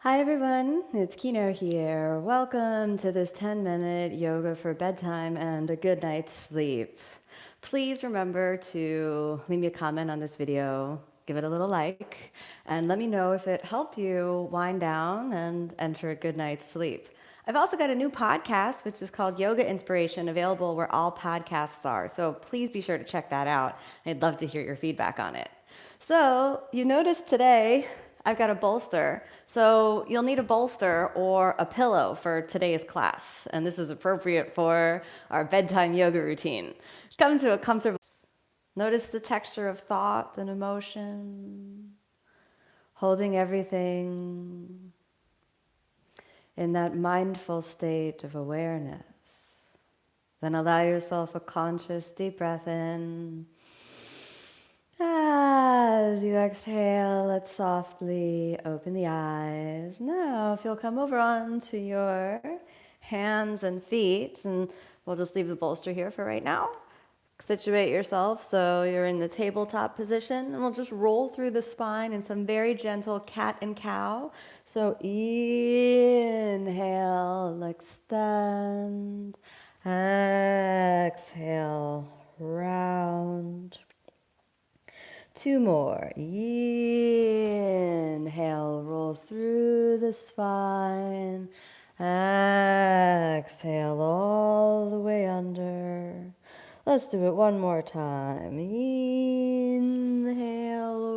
Hi everyone, it's Kino here. Welcome to this 10-minute yoga for bedtime and a good night's sleep. Please remember to leave me a comment on this video, give it a little like, and let me know if it helped you wind down and enter a good night's sleep. I've also got a new podcast, which is called Yoga Inspiration, available where all podcasts are. So please be sure to check that out. I'd love to hear your feedback on it. So you noticed today I've got a bolster. So you'll need a bolster or a pillow for today's class. And this is appropriate for our bedtime yoga routine. Come to a comfortable. Notice the texture of thought and emotion, holding everything in that mindful state of awareness. Then allow yourself a conscious deep breath in. As you exhale, let's softly open the eyes. Now, if you'll come over onto your hands and feet, and we'll just leave the bolster here for right now. Situate yourself so you're in the tabletop position, and we'll just roll through the spine in some very gentle cat and cow. So inhale, extend, exhale, round. Two more. Inhale, roll through the spine. Exhale all the way under. Let's do it one more time. Inhale,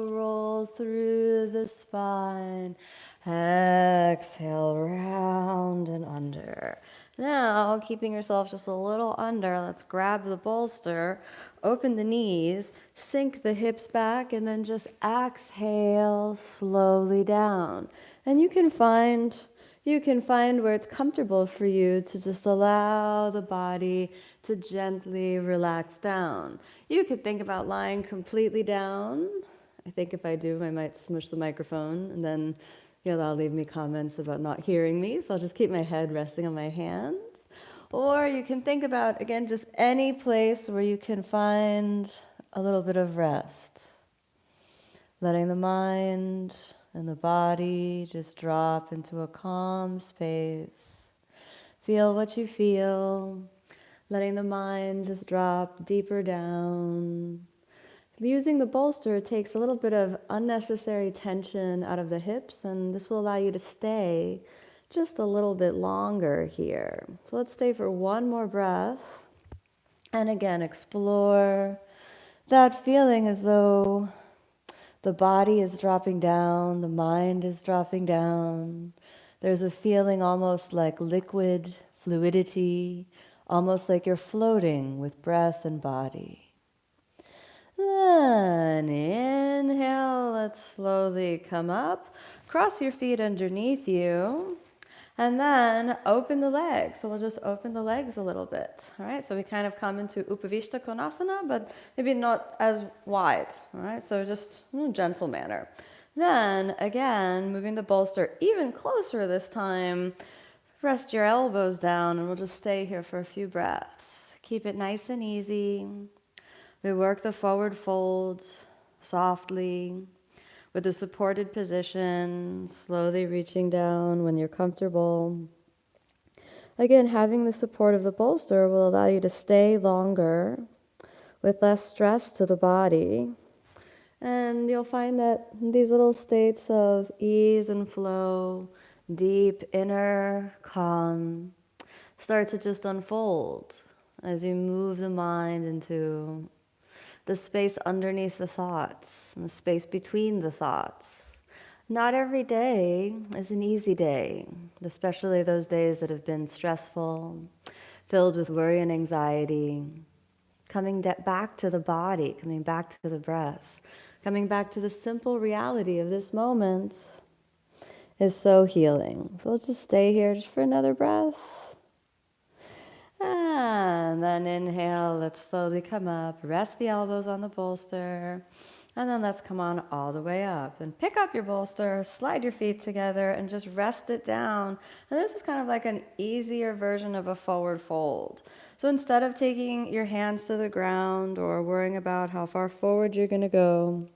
roll through the spine. Exhale, round and under. Now, keeping yourself just a little under, let's grab the bolster, open the knees, sink the hips back, and then just exhale slowly down. And you can find where it's comfortable for you to just allow the body to gently relax down. You could think about lying completely down. I think if I do, I might smush the microphone, and then you'll all leave me comments about not hearing me, so I'll just keep my head resting on my hands. Or you can think about, again, just any place where you can find a little bit of rest. Letting the mind and the body just drop into a calm space. Feel what you feel. Letting the mind just drop deeper down. Using the bolster takes a little bit of unnecessary tension out of the hips, and this will allow you to stay just a little bit longer here. So let's stay for one more breath. And again, explore that feeling as though the body is dropping down, the mind is dropping down. There's a feeling almost like liquid fluidity, almost like you're floating with breath and body. Then inhale, let's slowly come up. Cross your feet underneath you. And then open the legs. So we'll just open the legs a little bit. All right, so we kind of come into Upavishta Konasana, but maybe not as wide. All right, so just in a gentle manner. Then again, moving the bolster even closer this time. Rest your elbows down, and we'll just stay here for a few breaths. Keep it nice and easy. We work the forward fold softly with a supported position, slowly reaching down when you're comfortable. Again, having the support of the bolster will allow you to stay longer with less stress to the body. And you'll find that these little states of ease and flow, deep inner calm, start to just unfold as you move the mind into the space underneath the thoughts and the space between the thoughts. Not every day is an easy day, especially those days that have been stressful, filled with worry and anxiety. Coming back to the body, coming back to the breath, coming back to the simple reality of this moment is so healing. So let's just stay here just for another breath. And then inhale, let's slowly come up, rest the elbows on the bolster, and then let's come on all the way up. And pick up your bolster, slide your feet together, and just rest it down. And this is kind of like an easier version of a forward fold. So instead of taking your hands to the ground or worrying about how far forward you're going to go,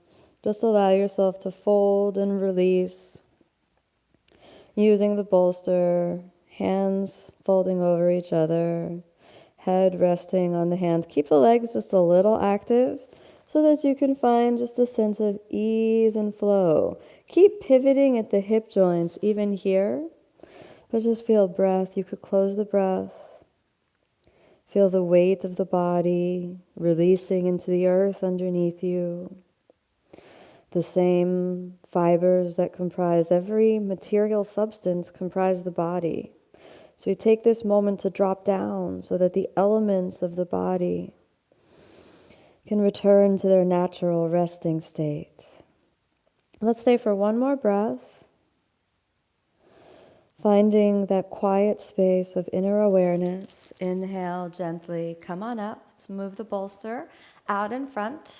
just allow yourself to fold and release using the bolster, hands folding over each other, head resting on the hands. Keep the legs just a little active so that you can find just a sense of ease and flow. Keep pivoting at the hip joints even here, but just feel breath. You could close the breath. Feel the weight of the body releasing into the earth underneath you. The same fibers that comprise every material substance comprise the body. So we take this moment to drop down so that the elements of the body can return to their natural resting state. Let's stay for one more breath, finding that quiet space of inner awareness. Inhale gently, come on up. Let's move the bolster out in front.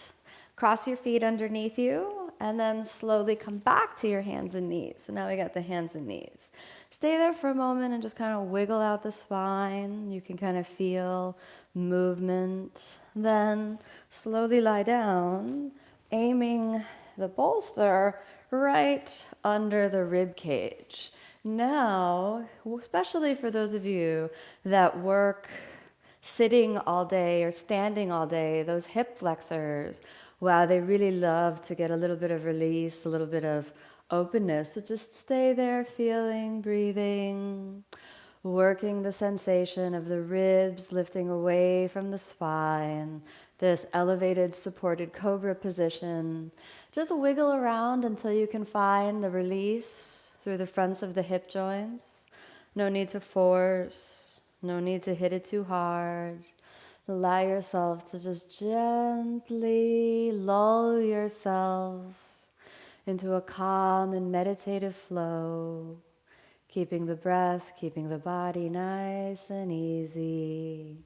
Cross your feet underneath you, and then slowly come back to your hands and knees. So now we got the hands and knees. Stay there for a moment and just kind of wiggle out the spine. You can kind of feel movement. Then slowly lie down, aiming the bolster right under the rib cage. Now, especially for those of you that work sitting all day or standing all day, those hip flexors, wow, they really love to get a little bit of release, a little bit of openness. So just stay there, feeling, breathing, working the sensation of the ribs lifting away from the spine, this elevated supported cobra position. Just wiggle around until you can find the release through the fronts of the hip joints. No need to force, no need to hit it too hard. Allow yourself to just gently lull yourself into a calm and meditative flow, keeping the breath, keeping the body nice and easy.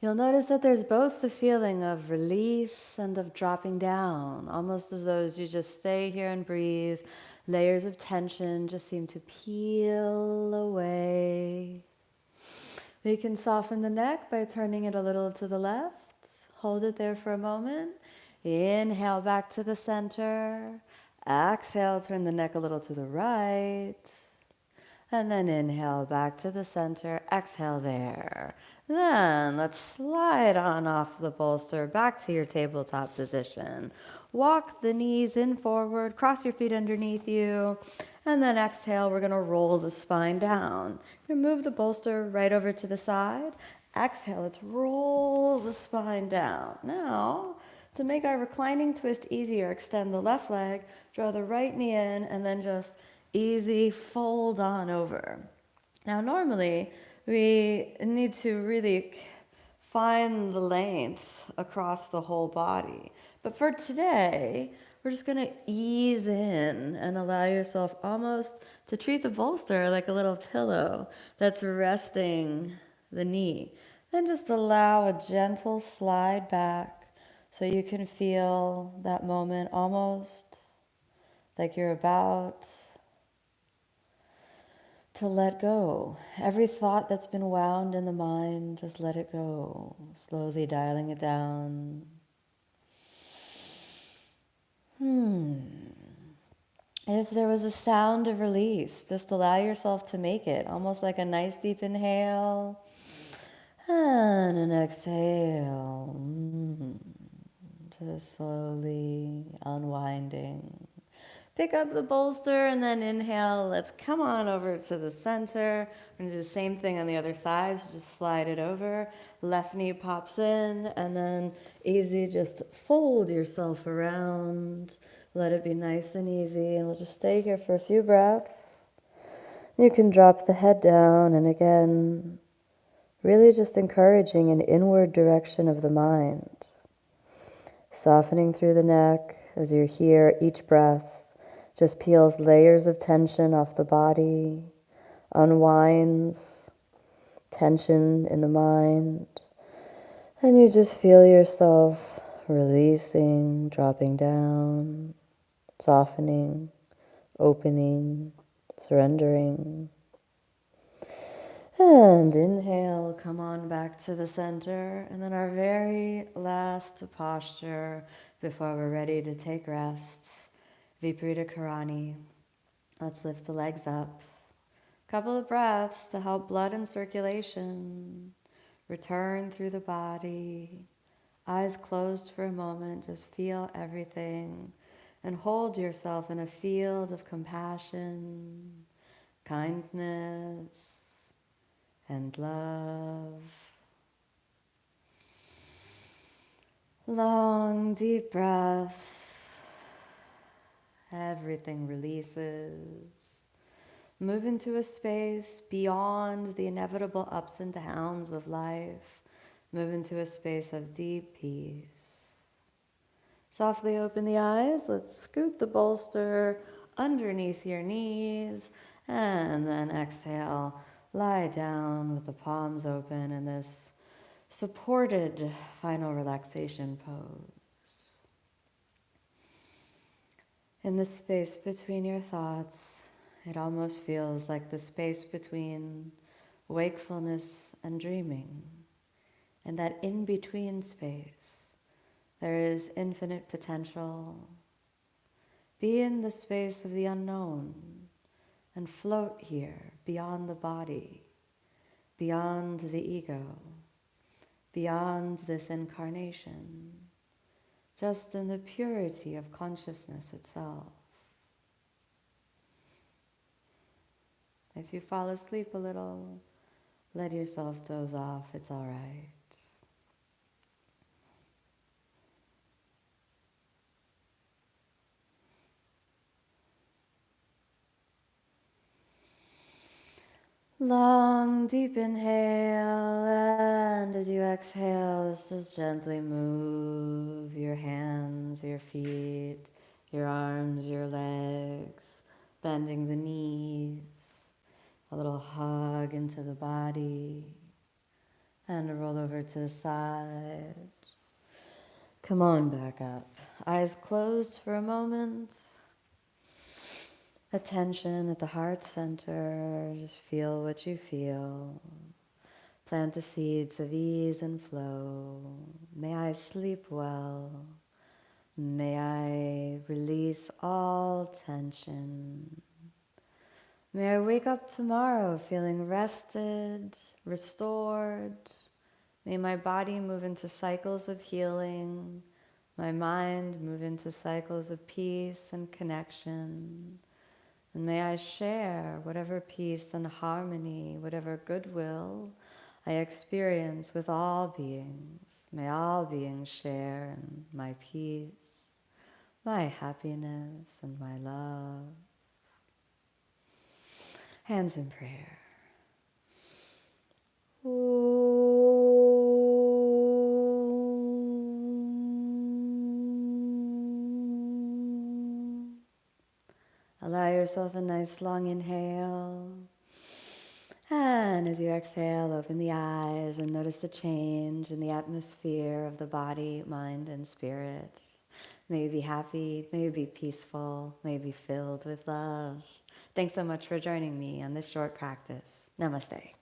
You'll notice that there's both the feeling of release and of dropping down, almost as though as you just stay here and breathe, layers of tension just seem to peel away. We can soften the neck by turning it a little to the left. Hold it there for a moment. Inhale back to the center. Exhale, turn the neck a little to the right. And then inhale back to the center. Exhale there. Then let's slide on off the bolster back to your tabletop position. Walk the knees in forward, cross your feet underneath you, and then exhale, we're gonna roll the spine down. We're gonna move the bolster right over to the side. Exhale, let's roll the spine down. Now, to make our reclining twist easier, extend the left leg, draw the right knee in, and then just easy fold on over. Now, normally, we need to really find the length across the whole body. But for today, we're just going to ease in and allow yourself almost to treat the bolster like a little pillow that's resting the knee. Then just allow a gentle slide back so you can feel that moment almost like you're about to let go. Every thought that's been wound in the mind, just let it go. Slowly dialing it down. If there was a sound of release, just allow yourself to make it, almost like a nice deep inhale and an exhale. Just slowly unwinding. Pick up the bolster and then inhale. Let's come on over to the center. We're going to do the same thing on the other side. So just slide it over. Left knee pops in and then easy, just fold yourself around. Let it be nice and easy. And we'll just stay here for a few breaths. You can drop the head down and again, really just encouraging an inward direction of the mind. Softening through the neck as you're here, each breath just peels layers of tension off the body, unwinds tension in the mind, and you just feel yourself releasing, dropping down, softening, opening, surrendering. And inhale, come on back to the center, and then our very last posture before we're ready to take rest. Viparita Karani. Let's lift the legs up. Couple of breaths to help blood and circulation return through the body. Eyes closed for a moment, just feel everything and hold yourself in a field of compassion, kindness, and love. Long, deep breaths. Everything releases. Move into a space beyond the inevitable ups and downs of life. Move into a space of deep peace. Softly open the eyes. Let's scoot the bolster underneath your knees. And then exhale. Lie down with the palms open in this supported final relaxation pose. In the space between your thoughts, it almost feels like the space between wakefulness and dreaming. And that in-between space, there is infinite potential. Be in the space of the unknown and float here beyond the body, beyond the ego, beyond this incarnation, just in the purity of consciousness itself. If you fall asleep a little, let yourself doze off, it's all right. Long, deep inhale, and as you exhale, just gently move your hands, your feet, your arms, your legs, bending the knees, a little hug into the body, and roll over to the side. Come on back up. Eyes closed for a moment. Attention at the heart center. Just feel what you feel. Plant the seeds of ease and flow. May I sleep well. May I release all tension. May I wake up tomorrow feeling rested, restored. May my body move into cycles of healing. My mind move into cycles of peace and connection. And may I share whatever peace and harmony, whatever goodwill I experience with all beings. May all beings share in my peace, my happiness, and my love. Hands in prayer. Allow yourself a nice long inhale. And as you exhale, open the eyes and notice the change in the atmosphere of the body, mind, and spirit. May you be happy, may you be peaceful, may you be filled with love. Thanks so much for joining me on this short practice. Namaste.